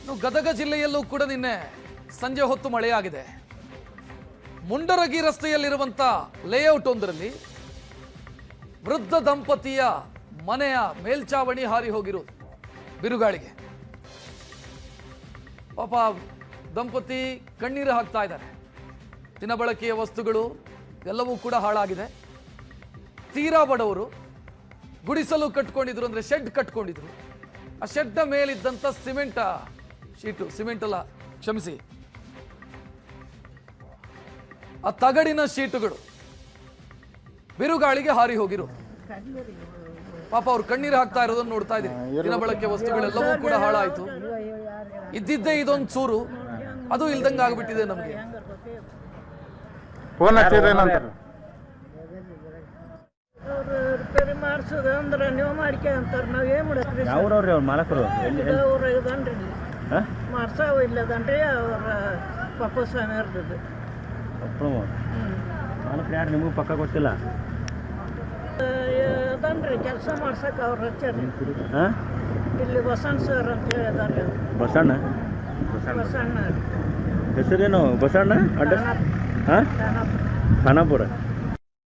ಇನ್ನು ಗದಗ ಜಿಲ್ಲೆಯಲ್ಲೂ ಕೂಡ ನಿನ್ನೆ ಸಂಜೆ ಹೊತ್ತು ಮಳೆಯಾಗಿದೆ. ಮುಂಡರಗಿ ರಸ್ತೆಯಲ್ಲಿರುವಂತ ಲೇಔಟ್ ಒಂದರಲ್ಲಿ ವೃದ್ಧ ದಂಪತಿಯ ಮನೆಯ ಮೇಲ್ಚಾವಣಿ ಹಾರಿ ಹೋಗಿರುವುದು ಬಿರುಗಾಳಿಗೆ. ಪಾಪ ದಂಪತಿ ಕಣ್ಣೀರು ಹಾಕ್ತಾ ಇದ್ದಾರೆ. ದಿನಬಳಕೆಯ ವಸ್ತುಗಳು ಎಲ್ಲವೂ ಕೂಡ ಹಾಳಾಗಿದೆ. ತೀರಾ ಬಡವರು ಗುಡಿಸಲು ಕಟ್ಕೊಂಡಿದ್ರು, ಅಂದ್ರೆ ಶೆಡ್ ಕಟ್ಕೊಂಡಿದ್ರು. ಆ ಶೆಡ್ನ ಮೇಲಿದ್ದಂಥ ಸಿಮೆಂಟ್ ಅಲ್ಲ, ಕ್ಷಮಿಸಿ, ಆ ತಗಡಿನ ಶೀಟುಗಳು ಬಿರುಗಾಳಿಗೆ ಹಾರಿ ಹೋಗಿರು. ಪಾಪ ಅವ್ರು ಕಣ್ಣೀರು ಹಾಕ್ತಾ ಇರೋದನ್ನು ನೋಡ್ತಾ ಇದ್ದೀವಿ. ದಿನಬಳಕೆ ವಸ್ತುಗಳೆಲ್ಲವೂ ಕೂಡ ಹಾಳಾಯ್ತು. ಇದ್ದಿದ್ದೇ ಇದೊಂದು ಚೂರು, ಅದು ಇಲ್ದಂಗೆ ಆಗ್ಬಿಟ್ಟಿದೆ ನಮಗೆ. ರಿಪೇರಿ ಮಾಡಿಸೋದು ಅಂದ್ರೆ ನೀವು ಮಾಡ್ಕೆ ಅಂತಾರೆ. ನಾವು ಏನು ಮಾಡಕ್ರಿ? ಅವ್ರವ್ರಿ ಅವ್ರ ಮಾಲಕರು ಅವ್ರು ಇದನ್ರಿ ಮಾಡ್ಸಾವ ಇಲ್ಲದನ್ರಿ ಅವ್ರ ಪಪ್ಪ ಸ್ವಾಮಿ ಇರ್ತದೆ. ಮಾಲಕರು ಯಾರು ನಿಮಗೂ ಪಕ್ಕ ಗೊತ್ತಿಲ್ಲ? ಅದನ್ರಿ ಕೆಲಸ ಮಾಡ್ಸಕ್ಕೆ ಅವ್ರು ಹಚ್ಚಾರಿ. ಇಲ್ಲಿ ಬಸಣ್ಣ ಸರ್ ಅಂತ ಹೇಳಿದಾರೆ. ಬಸಣ್ಣ ಬಸಣ್ಣ ಹೆಸರೇನು? ಬಸಣ್ಣ ಅಡ್ಡ? ಹಾಂ, ಖಾನಾಪುರ.